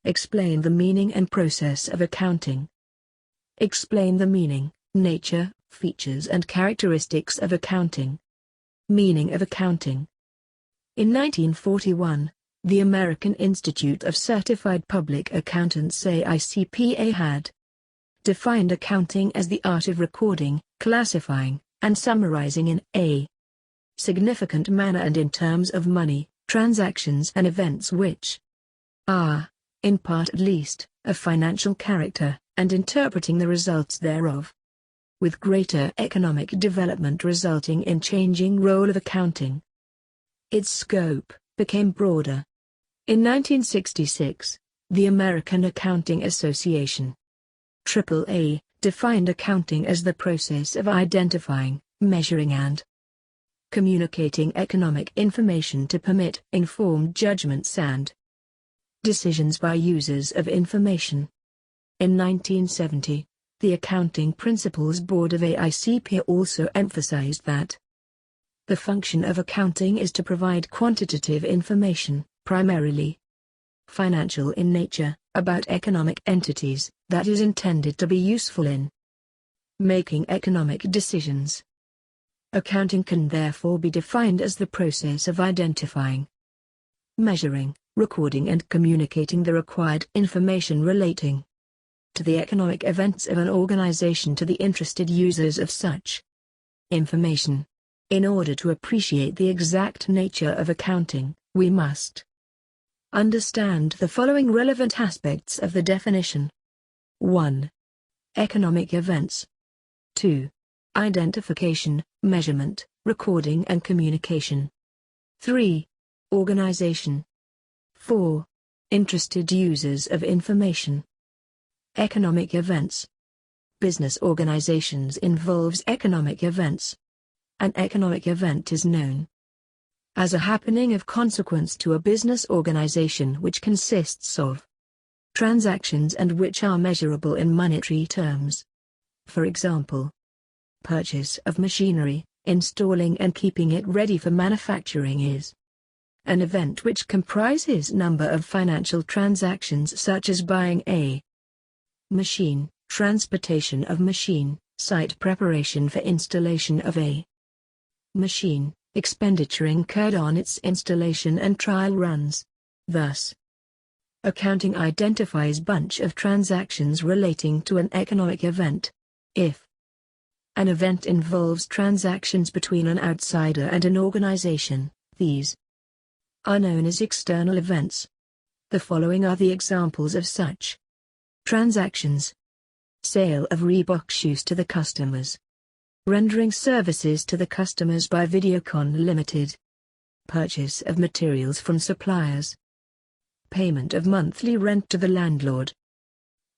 Explain the meaning and process of accounting. Explain the meaning, nature, features and characteristics of accounting. Meaning of accounting. In 1941, the American Institute of Certified Public Accountants AICPA had defined accounting as the art of recording, classifying, and summarizing in a significant manner and in terms of money, transactions and events which are, in part at least, of financial character, and interpreting the results thereof. With greater economic development resulting in changing role of accounting, its scope became broader. In 1966, the American Accounting Association, AAA, defined accounting as the process of identifying, measuring and communicating economic information to permit informed judgments and decisions by users of information. In 1970, the Accounting Principles Board of AICPA also emphasized that the function of accounting is to provide quantitative information, primarily financial in nature, about economic entities, that is intended to be useful in making economic decisions. Accounting can therefore be defined as the process of identifying, measuring, recording and communicating the required information relating to the economic events of an organization to the interested users of such information. In order to appreciate the exact nature of accounting, we must understand the following relevant aspects of the definition. 1. Economic events. 2. Identification, measurement, recording and communication. 3. Organization. 4. Interested users of information. Economic events. Business organizations involves economic events. An economic event is known as a happening of consequence to a business organization which consists of transactions and which are measurable in monetary terms. For example, purchase of machinery, installing and keeping it ready for manufacturing is an event which comprises number of financial transactions such as buying a machine, transportation of machine, site preparation for installation of a machine, expenditure incurred on its installation and trial runs. Thus, accounting identifies bunch of transactions relating to an economic event. If an event involves transactions between an outsider and an organization, these are known as external events. The following are the examples of such transactions. Sale of Reebok shoes to the customers. Rendering services to the customers by Videocon Limited. Purchase of materials from suppliers. Payment of monthly rent to the landlord.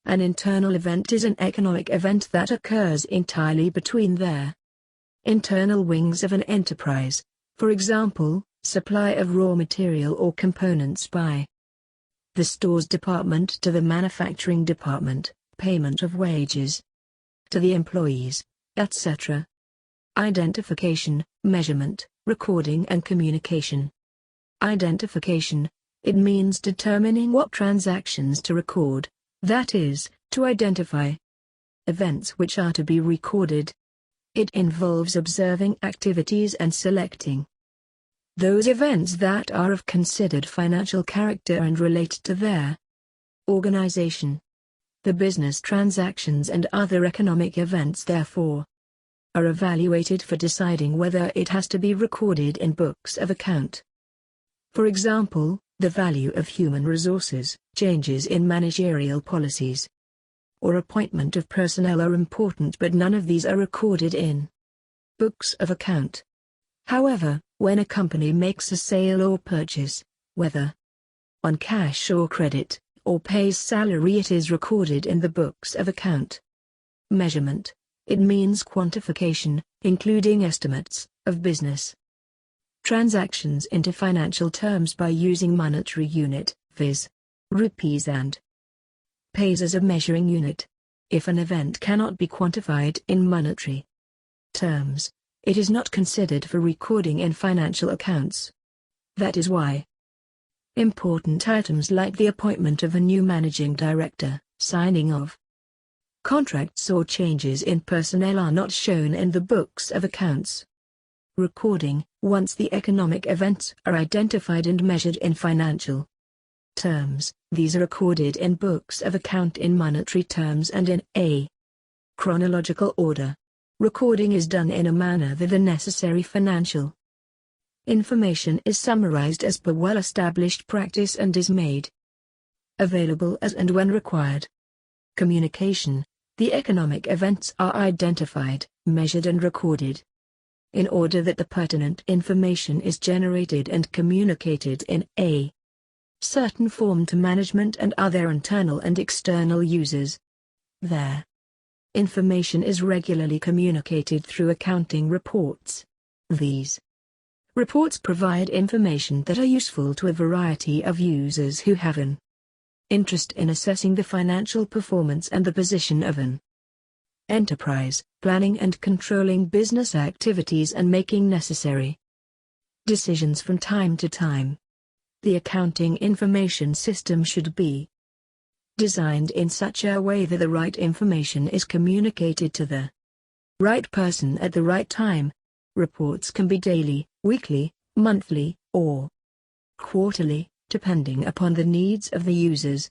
An internal event is an economic event that occurs entirely between their internal wings of an enterprise, for example, supply of raw material or components by the stores department to the manufacturing department, payment of wages to the employees, etc. Identification, measurement, recording and communication. Identification. It means determining what transactions to record, that is, to identify events which are to be recorded. It involves observing activities and selecting those events that are of considered financial character and relate to their organization. The business transactions and other economic events therefore are evaluated for deciding whether it has to be recorded in books of account. For example, the value of human resources, changes in managerial policies, or appointment of personnel are important, but none of these are recorded in books of account. However, when a company makes a sale or purchase, whether on cash or credit, or pays salary, it is recorded in the books of account. Measurement. It means quantification, including estimates, of business transactions into financial terms by using monetary unit, viz. Rupees and pays as a measuring unit. If an event cannot be quantified in monetary terms, it is not considered for recording in financial accounts. That is why Important items like the appointment of a new managing director, signing of contracts or changes in personnel are not shown in the books of accounts. Recording, once the economic events are identified and measured in financial terms, these are recorded in books of account in monetary terms and in a chronological order. Recording is done in a manner that the necessary financial information is summarized as per well-established practice and is made available as and when required. Communication. The economic events are identified, measured and recorded in order that the pertinent information is generated and communicated in a certain form to management and other internal and external users. Their information is regularly communicated through accounting reports. These reports provide information that are useful to a variety of users who have an interest in assessing the financial performance and the position of an enterprise, planning and controlling business activities and making necessary decisions from time to time. The accounting information system should be designed in such a way that the right information is communicated to the right person at the right time. Reports can be daily, weekly, monthly, or quarterly, depending upon the needs of the users.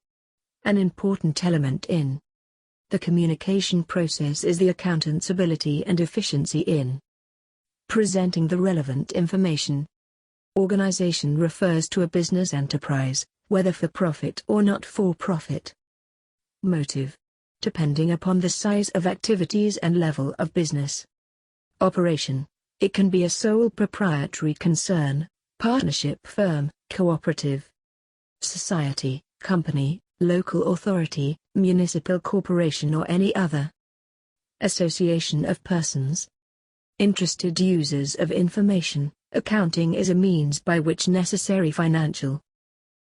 An important element in the communication process is the accountant's ability and efficiency in presenting the relevant information. Organization refers to a business enterprise, whether for profit or not for profit. Motive. Depending upon the size of activities and level of business operation, it can be a sole proprietary concern, partnership firm, cooperative society, company, local authority, municipal corporation or any other association of persons. Interested users of information. Accounting is a means by which necessary financial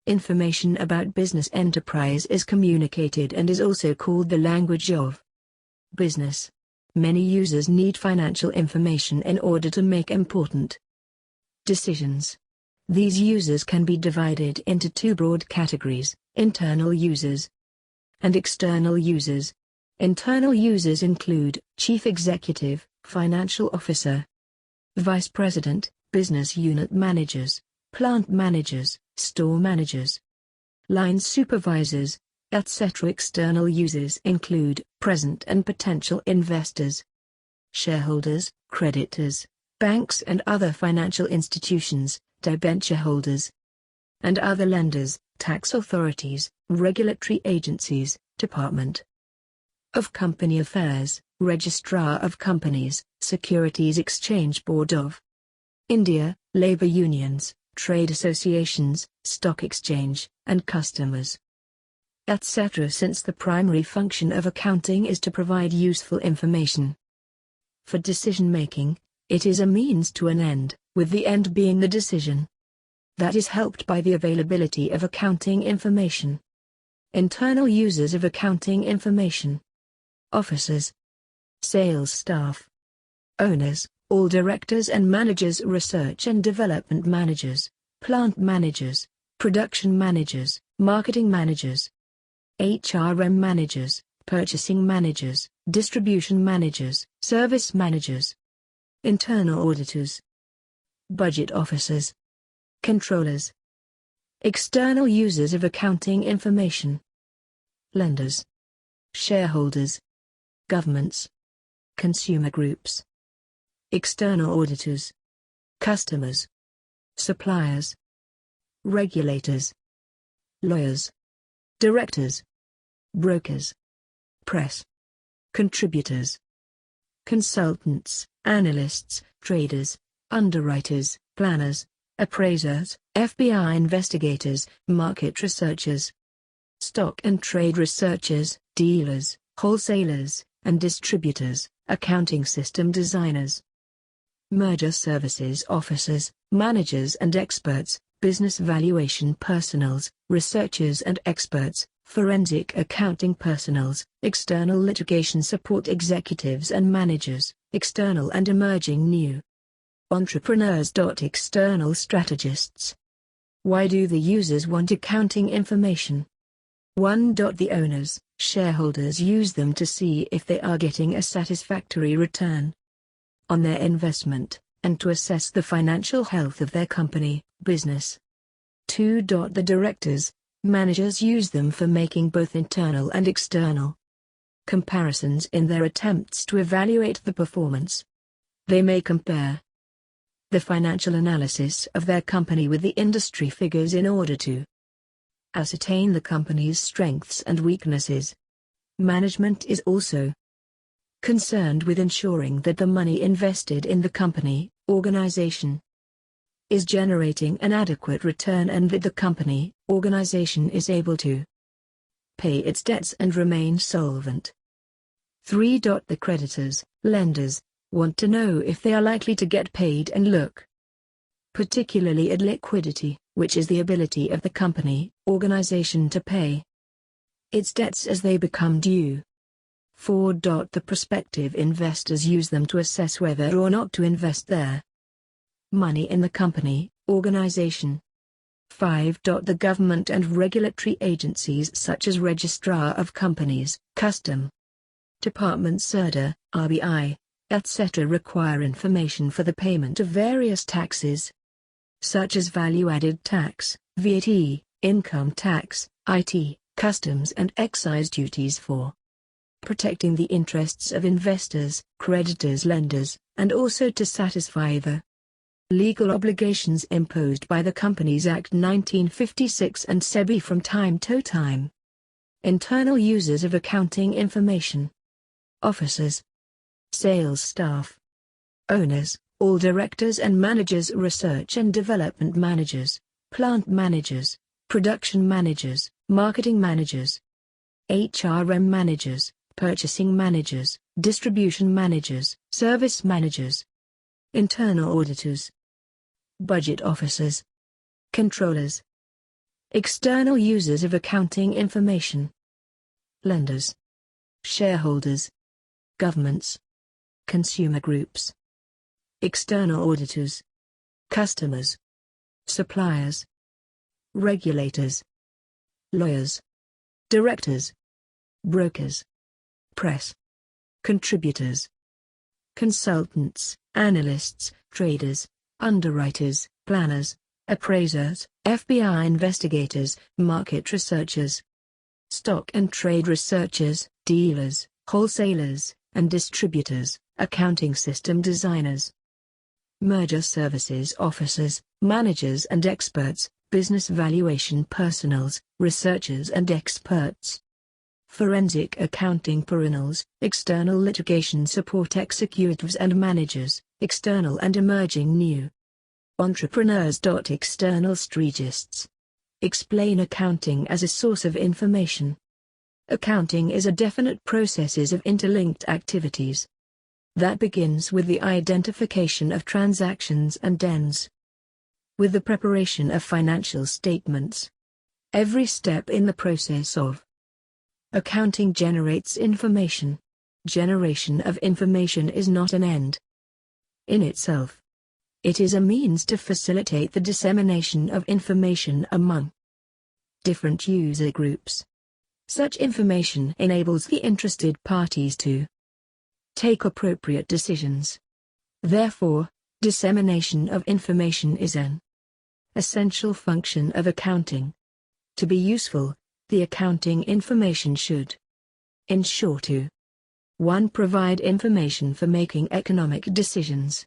information about business enterprise is communicated and is also called the language of business. Many users need financial information in order to make important decisions. These users can be divided into two broad categories: internal users and external users. Internal users include Chief Executive, Financial Officer, Vice President, Business Unit Managers, Plant Managers, Store Managers, Line Supervisors, etc. External users include present and potential investors, shareholders, creditors, banks and other financial institutions, debenture holders, and other lenders, tax authorities, regulatory agencies, Department of Company Affairs, Registrar of Companies, Securities Exchange Board of India, labor unions, trade associations, stock exchange, and customers, etc. Since the primary function of accounting is to provide useful information for decision-making, it is a means to an end, with the end being the decision that is helped by the availability of accounting information. Internal users of accounting information: officers, sales staff, owners, all directors and managers, research and development managers, plant managers, production managers, marketing managers, HRM managers, purchasing managers, distribution managers, service managers, internal auditors, budget officers, controllers. External users of accounting information: lenders, shareholders, governments, consumer groups, external auditors, customers, suppliers, regulators, lawyers, directors, brokers, press, contributors, consultants, analysts, traders, underwriters, planners, appraisers, FBI investigators, market researchers, stock and trade researchers, dealers, wholesalers, and distributors, accounting system designers, merger services officers, managers and experts, business valuation personnels, researchers and experts, forensic accounting personnels, external litigation support executives and managers, external and emerging new entrepreneurs. External strategists. Why do the users want accounting information? 1. The owners, shareholders use them to see if they are getting a satisfactory return on their investment, and to assess the financial health of their company, business. 2. The directors, managers use them for making both internal and external comparisons in their attempts to evaluate the performance. They may compare the financial analysis of their company with the industry figures in order to ascertain the company's strengths and weaknesses. Management is also concerned with ensuring that the money invested in the company, organization, is generating an adequate return and that the company, organization is able to pay its debts and remain solvent. 3. The creditors, lenders, want to know if they are likely to get paid and look particularly at liquidity, which is the ability of the company, organization to pay its debts as they become due. 4. The prospective investors use them to assess whether or not to invest their money in the company, organization. 5. The government and regulatory agencies such as Registrar of Companies, Custom Department SERDA, RBI, etc. require information for the payment of various taxes, such as value-added tax, VAT, income tax, IT, customs and excise duties for protecting the interests of investors, creditors, lenders, and also to satisfy the legal obligations imposed by the Companies Act 1956 and SEBI from time to time. Internal users of accounting information: officers, sales staff, owners, all directors and managers, research and development managers, plant managers, production managers, marketing managers, HRM managers, purchasing managers, distribution managers, service managers, internal auditors, budget officers, controllers. External users of accounting information: lenders, shareholders, governments, consumer groups. External auditors: customers, suppliers, regulators, lawyers, directors, brokers, press, contributors, consultants, analysts, traders, underwriters, planners, appraisers, FBI investigators, market researchers, stock and trade researchers, dealers, wholesalers, and distributors, accounting system designers, merger services officers, managers and experts, business valuation personnels, researchers and experts, forensic accounting professionals, external litigation support executives and managers, external and emerging new entrepreneurs. External strategists explain accounting as a source of information. Accounting is a definite processes of interlinked activities that begins with the identification of transactions and ends with the preparation of financial statements. Every step in the process of accounting generates information. Generation of information is not an end in itself. It is a means to facilitate the dissemination of information among different user groups. Such information enables the interested parties to take appropriate decisions. Therefore, dissemination of information is an essential function of accounting. To be useful, the accounting information should ensure to 1. Provide information for making economic decisions.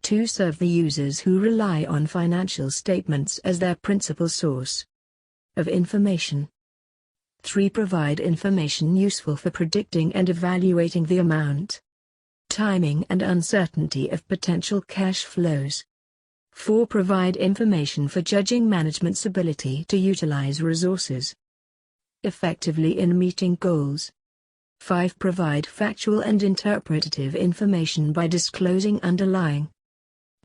2. Serve the users who rely on financial statements as their principal source of information. 3. Provide information useful for predicting and evaluating the amount, timing and uncertainty of potential cash flows. 4. Provide information for judging management's ability to utilize resources effectively in meeting goals. 5. Provide factual and interpretative information by disclosing underlying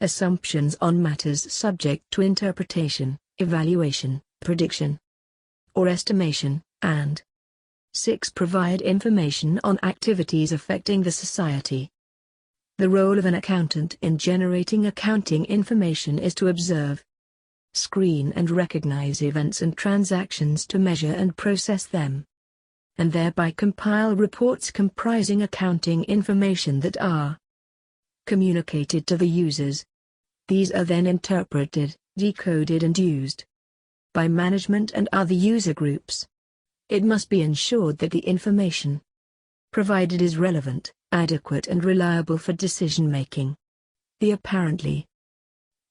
assumptions on matters subject to interpretation, evaluation, prediction, or estimation, and 6. Provide information on activities affecting the society. The role of an accountant in generating accounting information is to observe, screen and recognize events and transactions to measure and process them, and thereby compile reports comprising accounting information that are communicated to the users. These are then interpreted, decoded and used by management and other user groups. It must be ensured that the information provided is relevant, adequate and reliable for decision-making. The apparently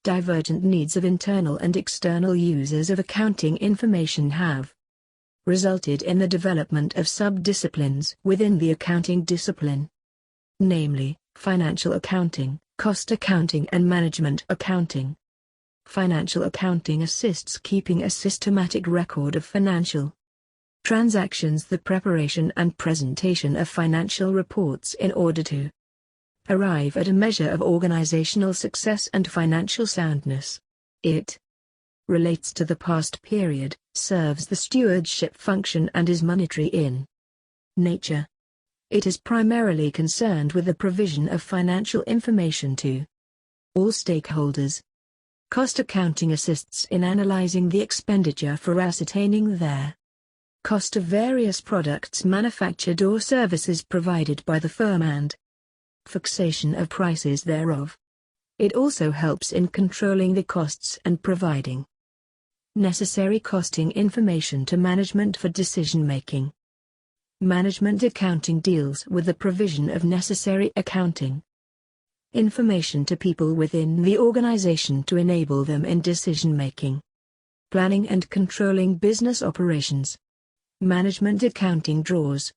divergent needs of internal and external users of accounting information have resulted in the development of sub-disciplines within the accounting discipline, namely, financial accounting, cost accounting and management accounting. Financial accounting assists keeping a systematic record of financial transactions, the preparation and presentation of financial reports in order to arrive at a measure of organizational success and financial soundness. It relates to the past period, serves the stewardship function and is monetary in nature. It is primarily concerned with the provision of financial information to all stakeholders. Cost accounting assists in analyzing the expenditure for ascertaining their cost of various products manufactured or services provided by the firm and fixation of prices thereof. It also helps in controlling the costs and providing necessary costing information to management for decision-making. Management accounting deals with the provision of necessary accounting information to people within the organization to enable them in decision-making, planning and controlling business operations. Management accounting draws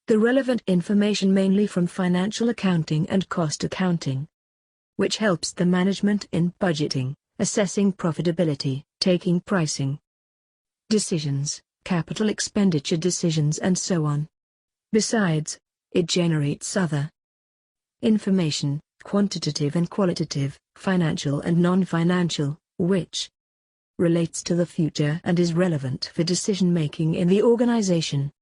the relevant information mainly from financial accounting and cost accounting, which helps the management in budgeting, assessing profitability, taking pricing decisions, capital expenditure decisions and so on. Besides, it generates other information, quantitative and qualitative, financial and non-financial, which relates to the future and is relevant for decision-making in the organization.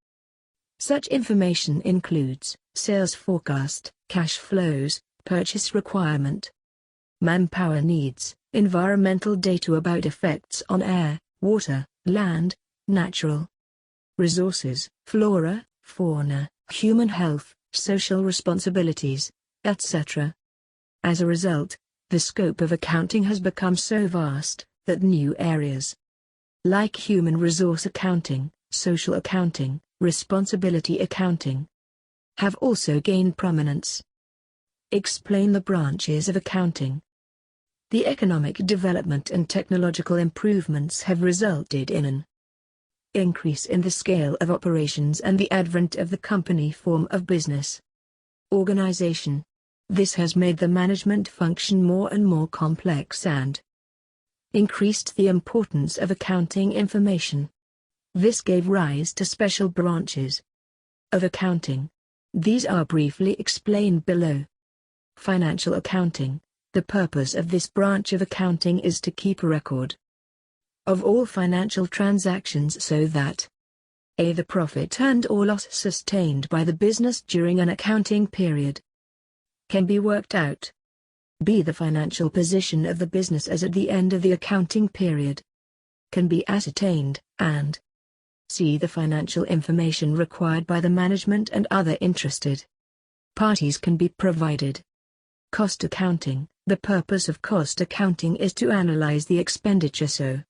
Such information includes sales forecast, cash flows, purchase requirement, manpower needs, environmental data about effects on air, water, land, natural resources, flora, fauna, human health, social responsibilities, etc. As a result, the scope of accounting has become so vast that new areas like human resource accounting, social accounting, responsibility accounting have also gained prominence. Explain the branches of accounting. The economic development and technological improvements have resulted in an increase in the scale of operations and the advent of the company form of business organization. This has made the management function more and more complex and increased the importance of accounting information. This gave rise to special branches of accounting. These are briefly explained below. Financial accounting. The purpose of this branch of accounting is to keep a record of all financial transactions so that a. the profit earned or loss sustained by the business during an accounting period can be worked out. B. the financial position of the business as at the end of the accounting period can be ascertained, and C. the financial information required by the management and other interested parties can be provided. Cost accounting. The purpose of cost accounting is to analyze the expenditure so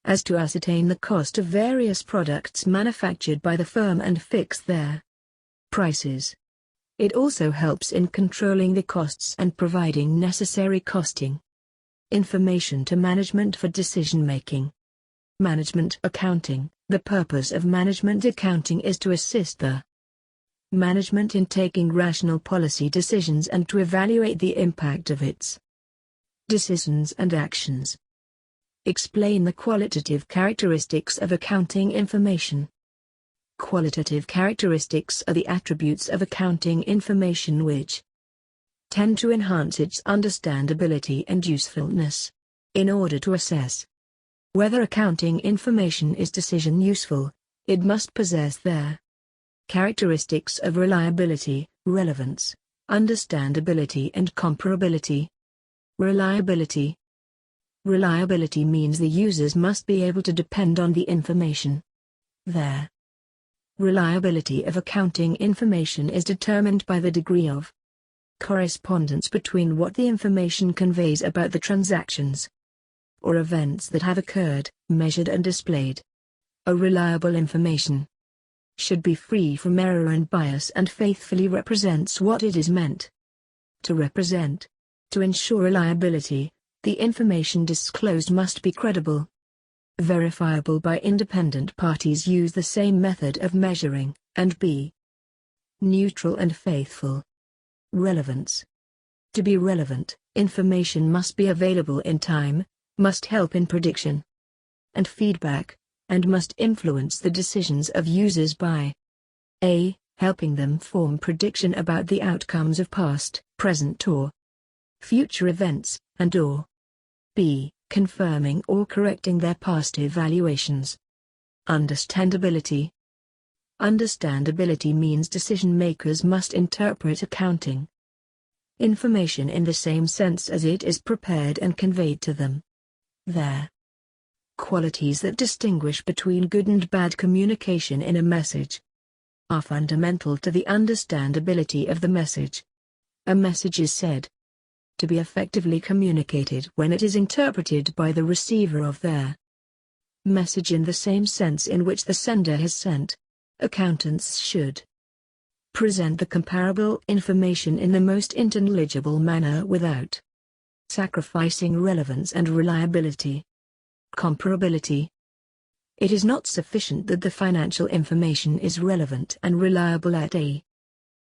as to ascertain the cost of various products manufactured by the firm and fix their prices. It also helps in controlling the costs and providing necessary costing information to management for decision-making. Management accounting. The purpose of management accounting is to assist the management in taking rational policy decisions and to evaluate the impact of its decisions and actions. Explain the qualitative characteristics of accounting information. Qualitative characteristics are the attributes of accounting information which tend to enhance its understandability and usefulness. In order to assess whether accounting information is decision useful, it must possess their characteristics of reliability, relevance, understandability and comparability. Reliability. Reliability means the users must be able to depend on the information. There. Reliability of accounting information is determined by the degree of correspondence between what the information conveys about the transactions or events that have occurred, measured and displayed. A reliable information should be free from error and bias and faithfully represents what it is meant to represent. To ensure reliability, the information disclosed must be credible, verifiable by independent parties, use the same method of measuring, and be neutral and faithful. Relevance. To be relevant, information must be available in time, must help in prediction and feedback, and must influence the decisions of users by a. helping them form prediction about the outcomes of past, present or future events, and or b. confirming or correcting their past evaluations. Understandability. Understandability means decision makers must interpret accounting information in the same sense as it is prepared and conveyed to them. There. Qualities that distinguish between good and bad communication in a message are fundamental to the understandability of the message. A message is said to be effectively communicated when it is interpreted by the receiver of their message in the same sense in which the sender has sent. Accountants should present the comparable information in the most intelligible manner without sacrificing relevance and reliability. Comparability. It is not sufficient that the financial information is relevant and reliable at a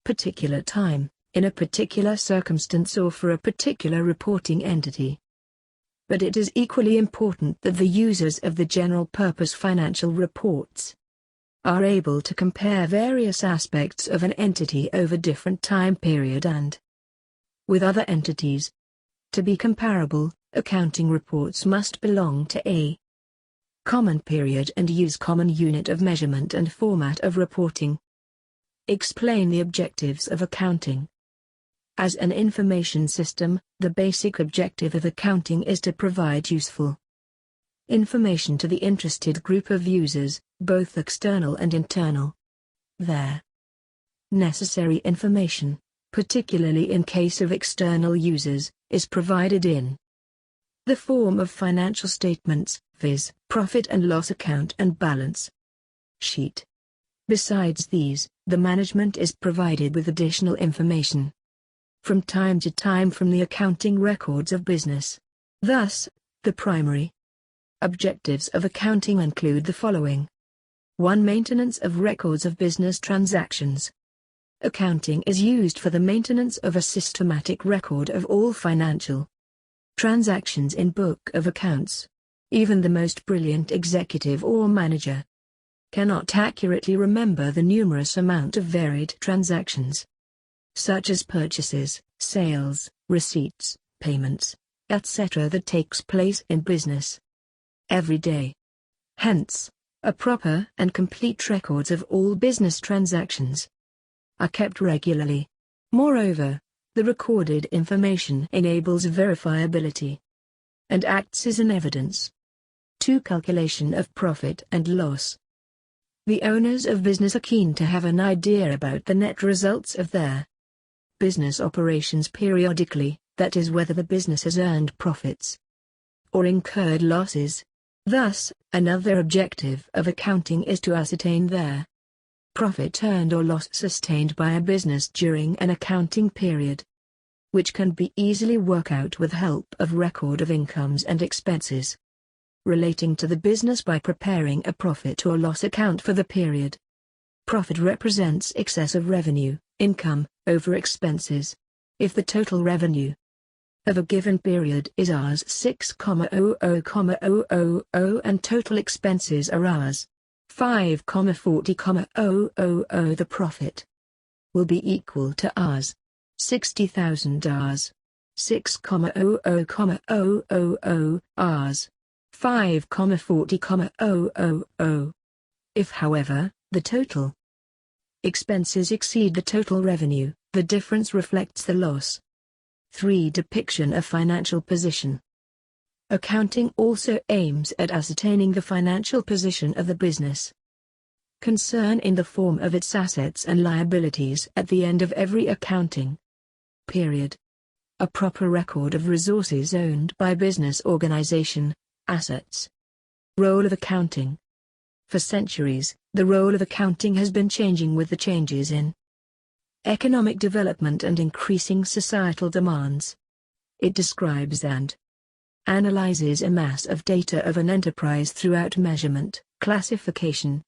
particular time, in a particular circumstance or for a particular reporting entity. But it is equally important that the users of the general-purpose financial reports are able to compare various aspects of an entity over different time period and with other entities. To be comparable, accounting reports must belong to a common period and use common unit of measurement and format of reporting. Explain the objectives of accounting. As an information system, the basic objective of accounting is to provide useful information to the interested group of users, both external and internal. Their necessary information, particularly in case of external users, is provided in the form of financial statements, viz., profit and loss account and balance sheet. Besides these, the management is provided with additional information from time to time from the accounting records of business. Thus, the primary objectives of accounting include the following. 1. Maintenance of records of business transactions. Accounting is used for the maintenance of a systematic record of all financial transactions in book of accounts. Even the most brilliant executive or manager cannot accurately remember the numerous amount of varied transactions, such as purchases, sales, receipts, payments, etc. that takes place in business every day. Hence, a proper and complete records of all business transactions are kept regularly. Moreover, the recorded information enables verifiability and acts as an evidence. 2. Calculation of profit and loss. The owners of business are keen to have an idea about the net results of their business operations periodically, that is whether the business has earned profits or incurred losses. Thus, another objective of accounting is to ascertain their profit earned or loss sustained by a business during an accounting period, which can be easily worked out with help of record of incomes and expenses relating to the business by preparing a profit or loss account for the period. Profit represents excess of revenue, income, over expenses. If the total revenue of a given period is Rs 6,00,000 and total expenses are Rs 5,40,000, the profit will be equal to Rs 60,000 Rs 6,00,000 Rs 5,40,000. If however, the total expenses exceed the total revenue, the difference reflects the loss. 3. Depiction of financial position. Accounting also aims at ascertaining the financial position of the business. Concern in the form of its assets and liabilities at the end of every accounting period. A proper record of resources owned by business organization, assets. Role of accounting. For centuries, the role of accounting has been changing with the changes in economic development and increasing societal demands. It describes and analyzes a mass of data of an enterprise throughout measurement, classification,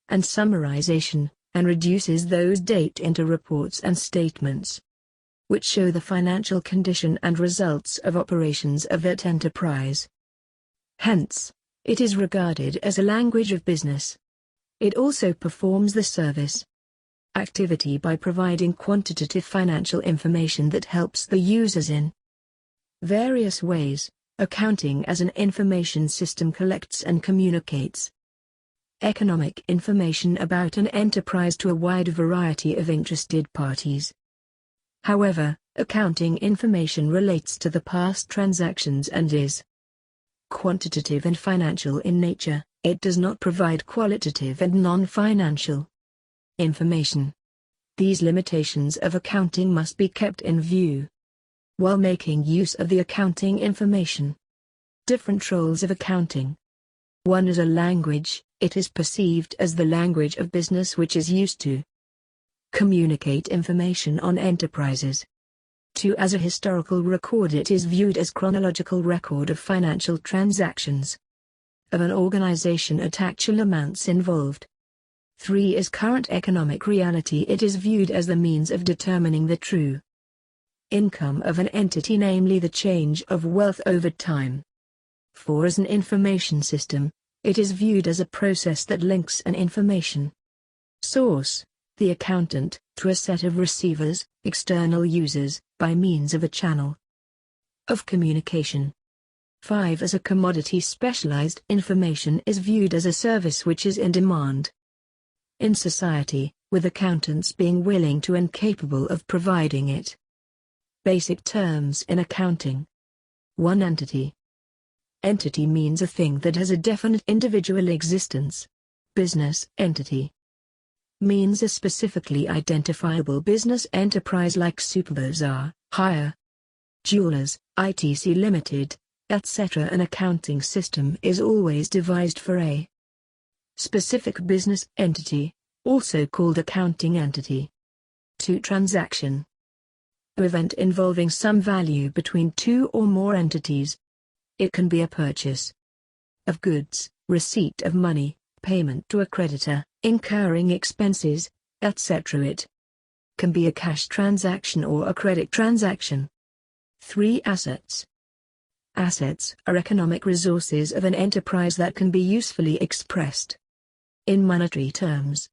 and summarization, and reduces those data into reports and statements, which show the financial condition and results of operations of that enterprise. Hence, it is regarded as a language of business. It also performs the service activity by providing quantitative financial information that helps the users in various ways. Accounting as an information system collects and communicates economic information about an enterprise to a wide variety of interested parties. However, accounting information relates to the past transactions and is quantitative and financial in nature. It does not provide qualitative and non-financial information. These limitations of accounting must be kept in view while making use of the accounting information. Different roles of accounting. 1. As a language, it is perceived as the language of business which is used to communicate information on enterprises. 2. As a historical record, it is viewed as chronological record of financial transactions of an organization at actual amounts involved. 3. As current economic reality, it is viewed as the means of determining the true income of an entity, namely the change of wealth over time. 4. As an information system, it is viewed as a process that links an information source, the accountant, to a set of receivers, external users, by means of a channel of communication. 5. As a commodity, specialized information is viewed as a service which is in demand in society, with accountants being willing to and capable of providing it. Basic terms in accounting. 1. Entity. Entity means a thing that has a definite individual existence. Business entity means a specifically identifiable business enterprise like Superbazaar, Hire, Jewelers, etc. Limited, etc. An accounting system is always devised for a specific business entity, also called accounting entity. 2. Transaction. Event involving some value between two or more entities. It can be a purchase of goods, receipt of money, payment to a creditor, incurring expenses, etc. It can be a cash transaction or a credit transaction. 3. Assets. Assets are economic resources of an enterprise that can be usefully expressed in monetary terms.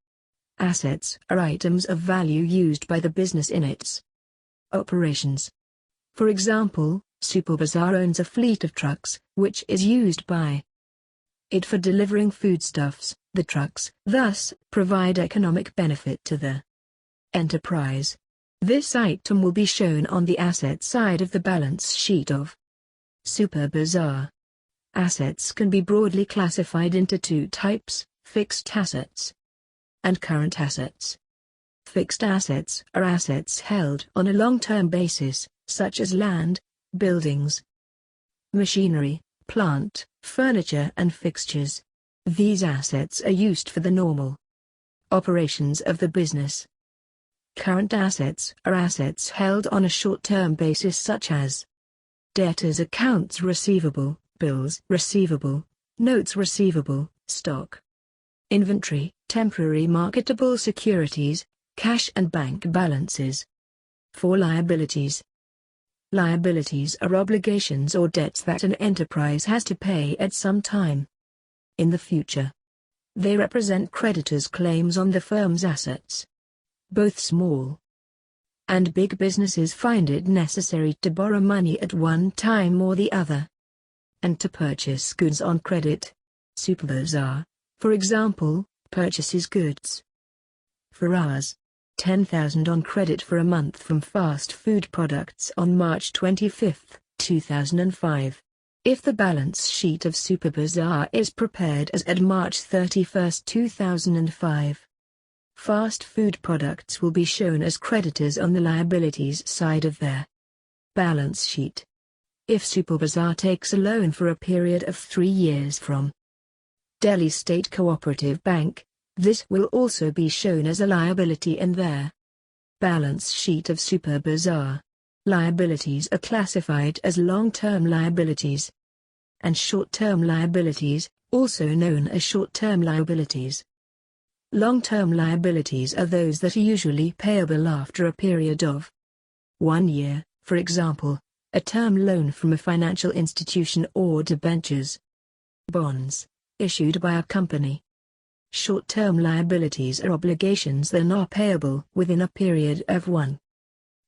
Assets are items of value used by the business in its operations. For example, Superbazaar owns a fleet of trucks, which is used by it for delivering foodstuffs. The trucks, thus, provide economic benefit to the enterprise. This item will be shown on the asset side of the balance sheet of Superbazaar. Assets can be broadly classified into two types: fixed assets and current assets. Fixed assets are assets held on a long-term basis, such as land, buildings, machinery, plant, furniture and fixtures. These assets are used for the normal operations of the business. Current assets are assets held on a short-term basis, such as debtors' accounts receivable, bills receivable, notes receivable, stock, inventory, temporary marketable securities, cash and bank balances. 4. Liabilities. Liabilities are obligations or debts that an enterprise has to pay at some time in the future. They represent creditors' claims on the firm's assets. Both small and big businesses find it necessary to borrow money at one time or the other, and to purchase goods on credit. Superbazaar, for example, purchases goods for Rs. 10,000 on credit for a month from fast food products on March 25, 2005. If the balance sheet of Superbazaar is prepared as at March 31, 2005, fast food products will be shown as creditors on the liabilities side of their balance sheet. If Superbazaar takes a loan for a period of 3 years from Delhi State Cooperative Bank, this will also be shown as a liability in their balance sheet of Superbazaar. Liabilities are classified as long-term liabilities and short-term liabilities, also known as short-term liabilities. Long-term liabilities are those that are usually payable after a period of 1 year, for example, a term loan from a financial institution or debentures, bonds, issued by a company. Short-term liabilities are obligations that are payable within a period of 1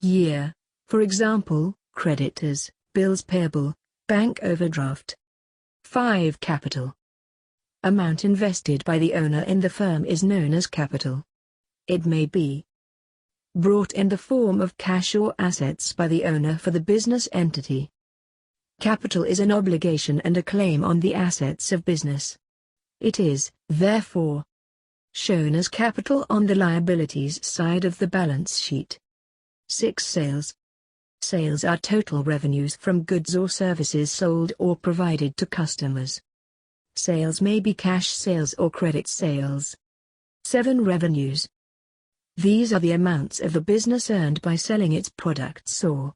year. For example, creditors, bills payable, bank overdraft. 5. Capital. Amount invested by the owner in the firm is known as capital. It may be brought in the form of cash or assets by the owner for the business entity. Capital is an obligation and a claim on the assets of business. It is, therefore, shown as capital on the liabilities side of the balance sheet. 6. Sales. Sales are total revenues from goods or services sold or provided to customers. Sales may be cash sales or credit sales. 7. Revenues. These are the amounts of the business earned by selling its products or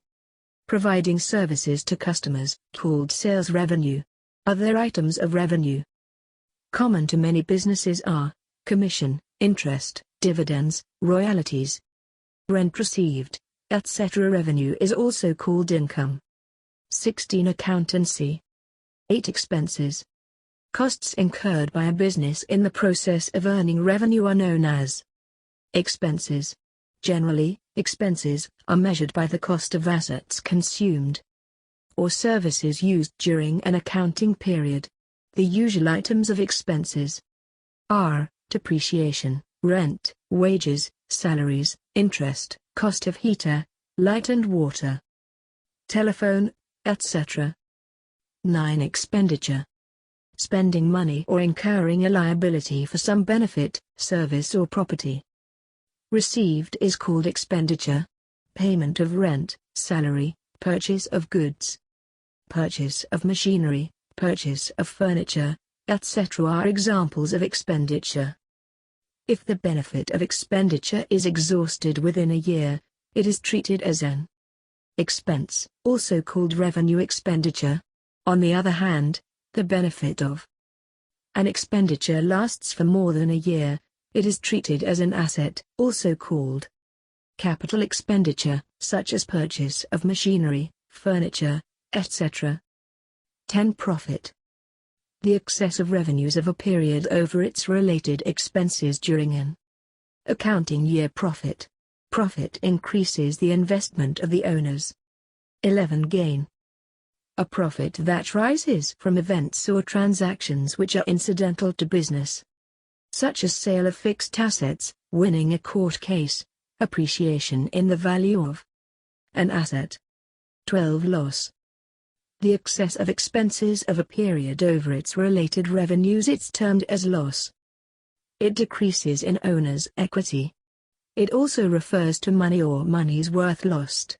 providing services to customers, called sales revenue. Other items of revenue common to many businesses are commission, interest, dividends, royalties, rent received, etc. Revenue is also called income. 16. Accountancy. 8. Expenses. Costs incurred by a business in the process of earning revenue are known as expenses. Generally, expenses are measured by the cost of assets consumed or services used during an accounting period. The usual items of expenses are depreciation, rent, wages, salaries, interest, cost of heater, light and water, telephone, etc. 9. Expenditure. Spending money or incurring a liability for some benefit, service or property received is called expenditure. Payment of rent, salary, purchase of goods, purchase of machinery, purchase of furniture, etc. are examples of expenditure. If the benefit of expenditure is exhausted within a year, it is treated as an expense, also called revenue expenditure. On the other hand, the benefit of an expenditure lasts for more than a year, it is treated as an asset, also called capital expenditure, such as purchase of machinery, furniture, etc. 10. Profit. The excess of revenues of a period over its related expenses during an accounting year. Profit. Profit increases the investment of the owners. 11. Gain. A profit that rises from events or transactions which are incidental to business, such as sale of fixed assets, winning a court case, appreciation in the value of an asset. 12. Loss. The excess of expenses of a period over its related revenues is termed as loss. It decreases in owner's equity. It also refers to money or money's worth lost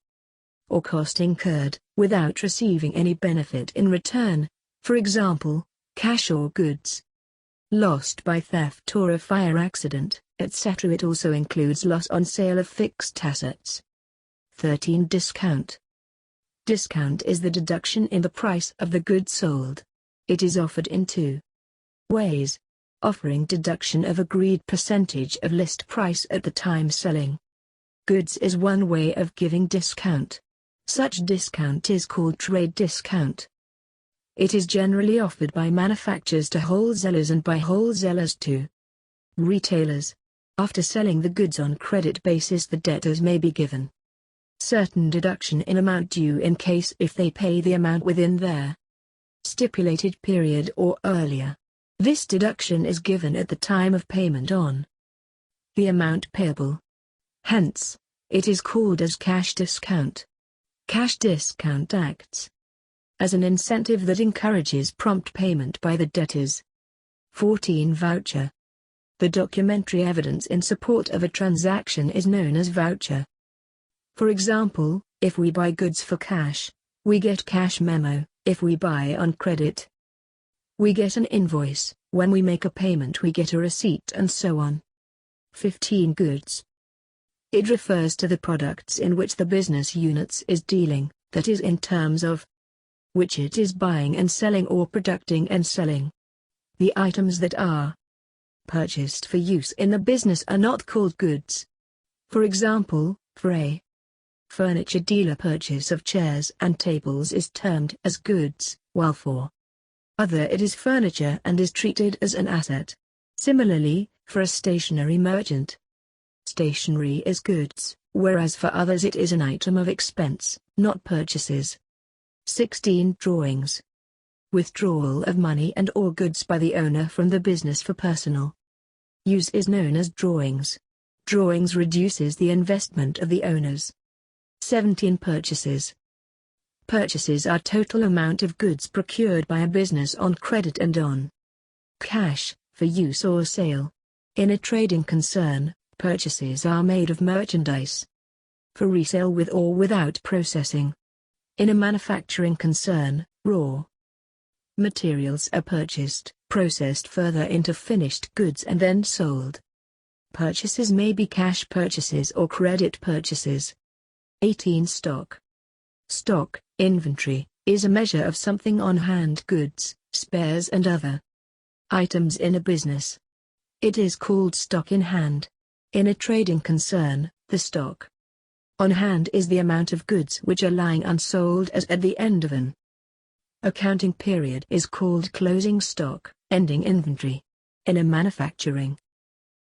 or cost incurred, without receiving any benefit in return, for example, cash or goods lost by theft or a fire accident, etc. It also includes loss on sale of fixed assets. 13. Discount. Discount is the deduction in the price of the goods sold. It is offered in 2 ways: offering deduction of agreed percentage of list price at the time selling goods is one way of giving discount. Such discount is called trade discount. It is generally offered by manufacturers to wholesalers and by wholesalers to retailers. After selling the goods on credit basis, the debtors may be given certain deduction in amount due in case if they pay the amount within their stipulated period or earlier. This deduction is given at the time of payment on the amount payable. Hence, it is called as cash discount. Cash discount acts as an incentive that encourages prompt payment by the debtors. 14. Voucher. The documentary evidence in support of a transaction is known as voucher. For example, if we buy goods for cash, we get cash memo. If we buy on credit, we get an invoice. When we make a payment we get a receipt, and so on. 15. Goods. It refers to the products in which the business units is dealing, that is in terms of which it is buying and selling or producing and selling. The items that are purchased for use in the business are not called goods. For example, for a furniture dealer purchase of chairs and tables is termed as goods, while for other it is furniture and is treated as an asset. Similarly, for a stationery merchant, stationery is goods, whereas for others it is an item of expense, not purchases. 16. Drawings. Withdrawal of money and or goods by the owner from the business for personal use is known as drawings. Drawings reduces the investment of the owners. 17. Purchases. Purchases are total amount of goods procured by a business on credit and on cash, for use or sale. In a trading concern, purchases are made of merchandise for resale with or without processing. In a manufacturing concern, raw materials are purchased, processed further into finished goods and then sold. Purchases may be cash purchases or credit purchases. 18. Stock. Stock, inventory, is a measure of something on hand, goods, spares and other items in a business. It is called stock in hand. In a trading concern, the stock on hand is the amount of goods which are lying unsold as at the end of an accounting period is called closing stock, ending inventory. In a manufacturing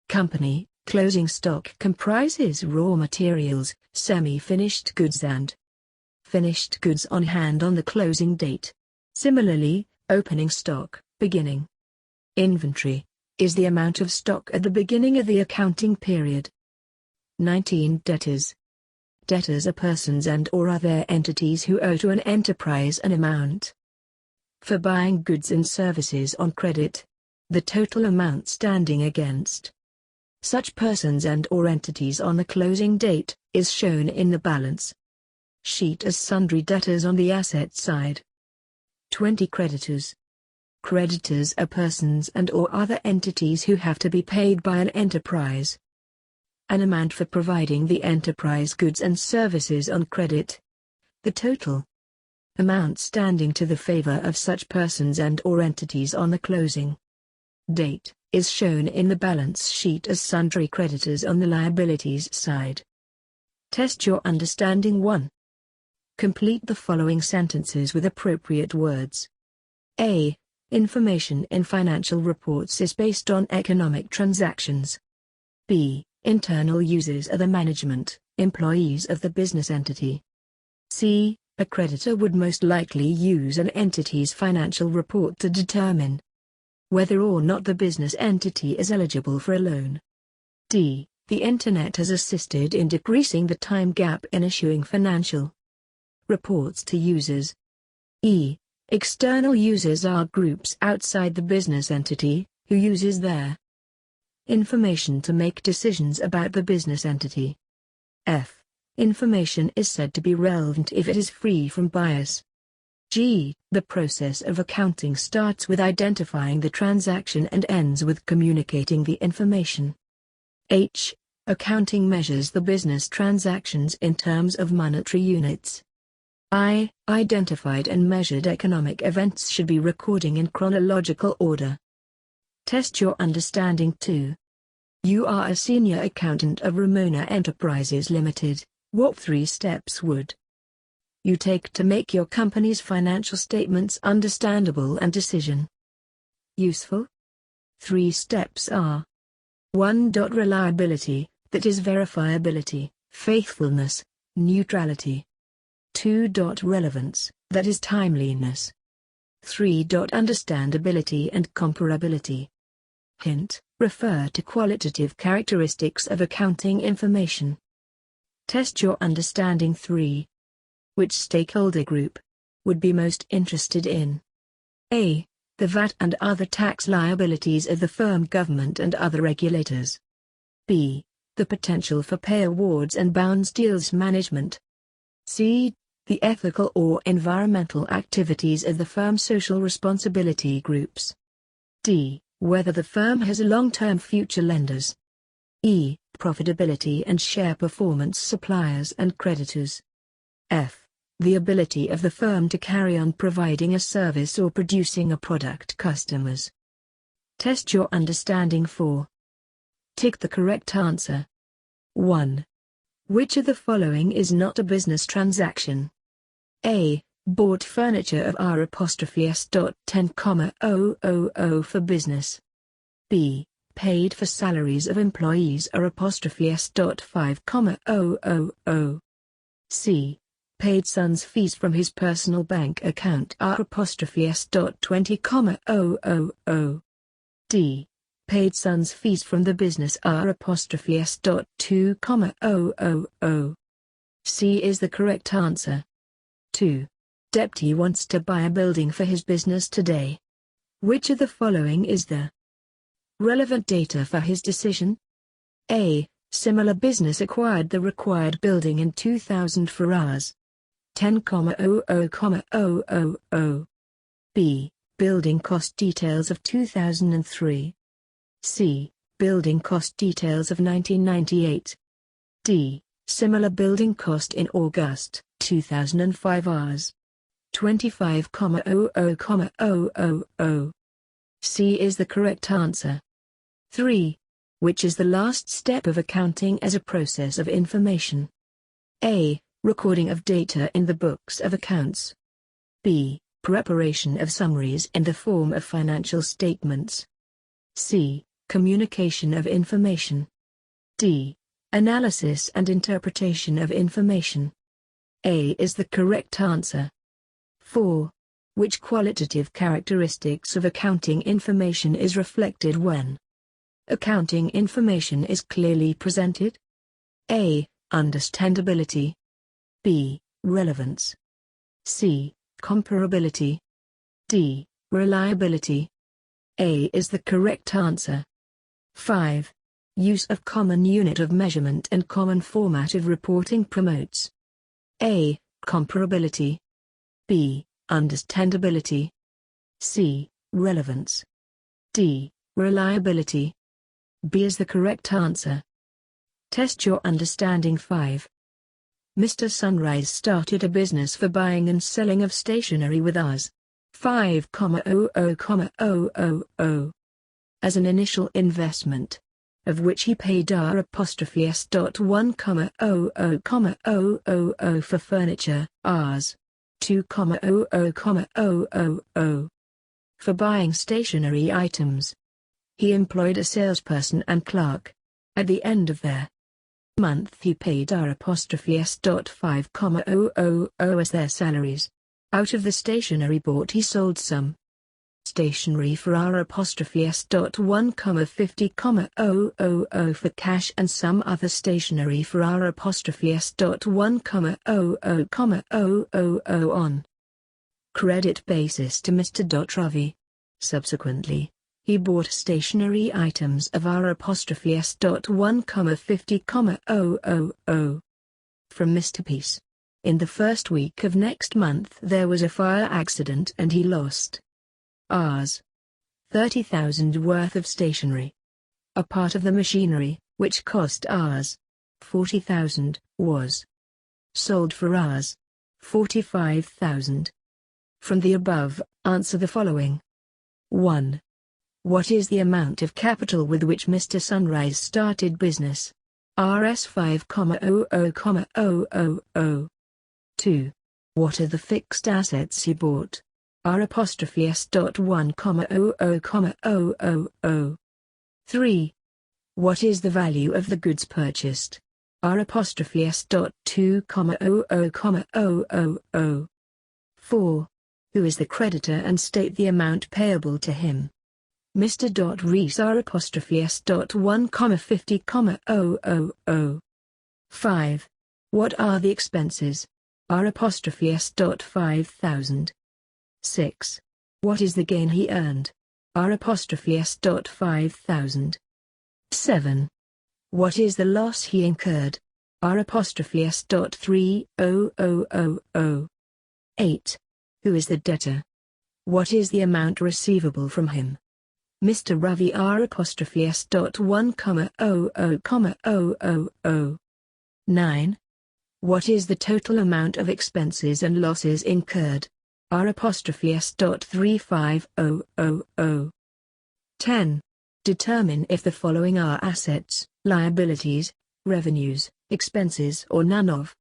company, closing stock comprises raw materials, semi-finished goods and finished goods on hand on the closing date. Similarly, opening stock, beginning inventory, is the amount of stock at the beginning of the accounting period. 19. Debtors. Debtors are persons and or other entities who owe to an enterprise an amount for buying goods and services on credit. The total amount standing against such persons and or entities on the closing date is shown in the balance sheet as sundry debtors on the asset side. 20. Creditors. Creditors are persons and or other entities who have to be paid by an enterprise an amount for providing the enterprise goods and services on credit. The total amount standing to the favor of such persons and or entities on the closing date is shown in the balance sheet as sundry creditors on the liabilities side. Test your understanding. 1. Complete the following sentences with appropriate words. A. Information in financial reports is based on economic transactions. B. Internal users are the management, employees of the business entity. C. A creditor would most likely use an entity's financial report to determine whether or not the business entity is eligible for a loan. D. The Internet has assisted in decreasing the time gap in issuing financial reports to users. E. External users are groups outside the business entity, who uses their information to make decisions about the business entity. F. Information is said to be relevant if it is free from bias. G. The process of accounting starts with identifying the transaction and ends with communicating the information. H. Accounting measures the business transactions in terms of monetary units. I. Identified and measured economic events should be recording in chronological order. Test your understanding. 2. You are a senior accountant of Ramona Enterprises Limited. What 3 steps would you take to make your company's financial statements understandable and decision useful? 3 steps are: 1. Reliability, that is verifiability, faithfulness, neutrality. 2. Relevance, that is timeliness. 3. Understandability and comparability. Hint: refer to qualitative characteristics of accounting information. Test your understanding. 3. Which stakeholder group would be most interested in A. The VAT and other tax liabilities of the firm, government and other regulators. B. The potential for pay awards and bounds deals management. C. The ethical or environmental activities of the firm's social responsibility groups. D. Whether the firm has long-term future lenders. E. Profitability and share performance suppliers and creditors. F. The ability of the firm to carry on providing a service or producing a product customers. Test your understanding for. Tick the correct answer. 1. Which of the following is not a business transaction? A. Bought furniture of R'10,000 for business. B. Paid for salaries of employees R'5,000. C. Paid son's fees from his personal bank account R'20,000. D. Paid son's fees from the business R'2,000. C is the correct answer. 2. Deputy wants to buy a building for his business today. Which of the following is the relevant data for his decision? A. Similar business acquired the required building in 2000 for Rs. 10,000,000. B. Building cost details of 2003. C. Building cost details of 1998. D. Similar building cost in August 2005 Rs. 25,000,000. C is the correct answer. 3. Which is the last step of accounting as a process of information? A. Recording of data in the books of accounts. B. Preparation of summaries in the form of financial statements. C. Communication of information. D. Analysis and interpretation of information. A is the correct answer. 4. Which qualitative characteristics of accounting information is reflected when accounting information is clearly presented? A. Understandability. B. Relevance. C. Comparability. D. Reliability. A is the correct answer. 5. Use of common unit of measurement and common format of reporting promotes A. Comparability. B. Understandability. C. Relevance. D. Reliability. B is the correct answer. Test your understanding. 5. Mr. Sunrise started a business for buying and selling of stationery with Rs. 5,000,000 as an initial investment, of which he paid R'1,000,000 for furniture, Rs. 2,000,000 for buying stationery items. He employed a salesperson and clerk. At the end of their month he paid R'5,000,000 as their salaries. Out of the stationery bought he sold some stationery for R'1,50,000 for cash and some other stationery for R'1,000,000 on credit basis to Mr. Ravi. Subsequently, he bought stationery items of R'1,50,000 from Mr. Peace. In the first week of next month there was a fire accident and he lost Rs. 30,000 worth of stationery. A part of the machinery, which cost Rs. 40,000, was sold for Rs. 45,000. From the above, answer the following. 1. What is the amount of capital with which Mr. Sunrise started business? Rs. 5,000,000. 2. What are the fixed assets he bought? R'1,000,000. 3. What is the value of the goods purchased? R'2,000,000. 4. Who is the creditor and state the amount payable to him? Mr. Rees R'1,50,000. 5. What are the expenses? R'(S.5,000). 6. What is the gain he earned? R'(S.5,000). 7. What is the loss he incurred? R'(S.3,000). 8. Who is the debtor? What is the amount receivable from him? Mr. Ravi R'(S.1,00,000). 9. What is the total amount of expenses and losses incurred? R'(S.35,000). 10. Determine if the following are assets, liabilities, revenues, expenses or none of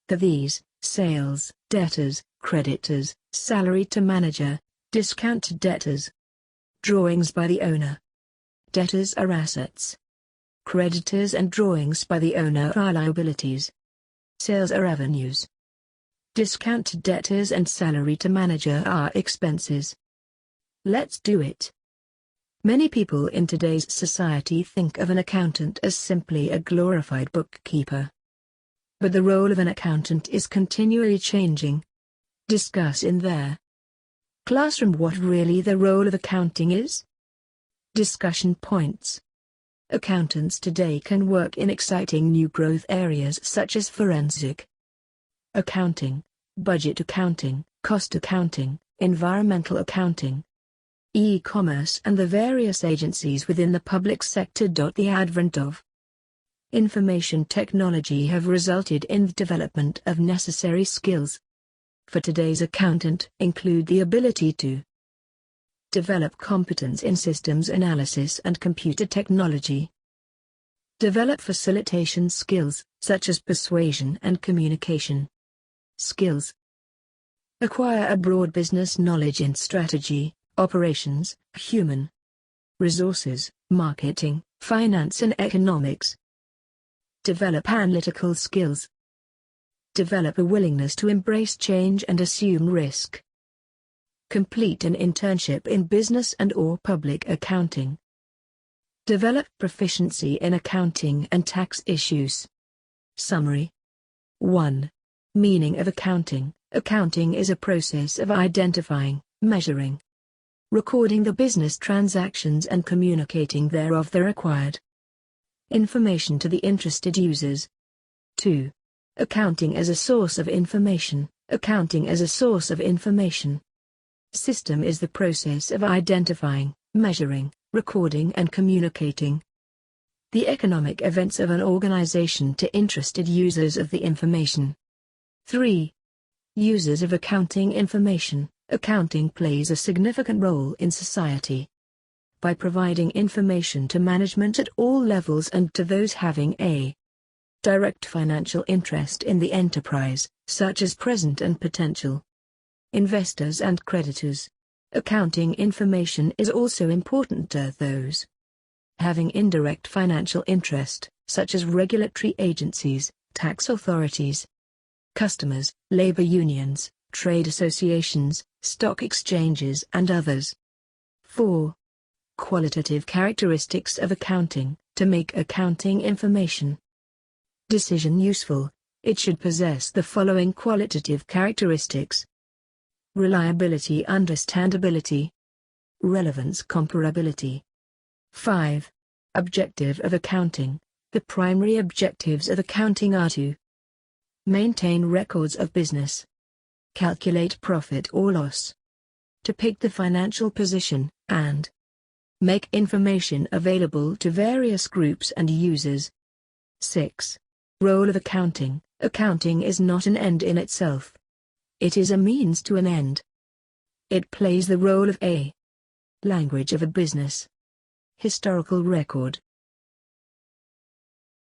these: sales, debtors, creditors, salary to manager, discount to debtors. Drawings by the owner. Debtors are assets. Creditors and drawings by the owner are liabilities. Sales are revenues. Discount to debtors and salary to manager are expenses. Let's do it. Many people in today's society think of an accountant as simply a glorified bookkeeper. But the role of an accountant is continually changing. Discuss in their classroom what really the role of accounting is. Discussion points. Accountants today can work in exciting new growth areas such as forensic accounting, budget accounting, cost accounting, environmental accounting, e-commerce and the various agencies within the public sector. The advent of information technology have resulted in the development of necessary skills for today's accountant include the ability to develop competence in systems analysis and computer technology, develop facilitation skills, such as persuasion and communication skills, acquire a broad business knowledge in strategy, operations, human resources, marketing, finance and economics, develop analytical skills, develop a willingness to embrace change and assume risk. Complete an internship in business and/or public accounting. Develop proficiency in accounting and tax issues. Summary. 1. Meaning of accounting. Accounting is a process of identifying, measuring, recording the business transactions and communicating thereof the required information to the interested users. 2. Accounting as a source of information. Accounting as a source of information system is the process of identifying, measuring, recording and communicating the economic events of an organization to interested users of the information. 3. Users of accounting information. Accounting plays a significant role in society by providing information to management at all levels and to those having a direct financial interest in the enterprise, such as present and potential investors and creditors. Accounting information is also important to those having indirect financial interest, such as regulatory agencies, tax authorities, customers, labor unions, trade associations, stock exchanges and others. 4. Qualitative characteristics of accounting. To make accounting information decision useful, it should possess the following qualitative characteristics: reliability, understandability, relevance, comparability. 5. Objective of accounting. The primary objectives of accounting are to maintain records of business, calculate profit or loss, depict the financial position, and make information available to various groups and users. 6. Role of accounting. Accounting is not an end in itself. It is a means to an end. It plays the role of a language of a business, historical record,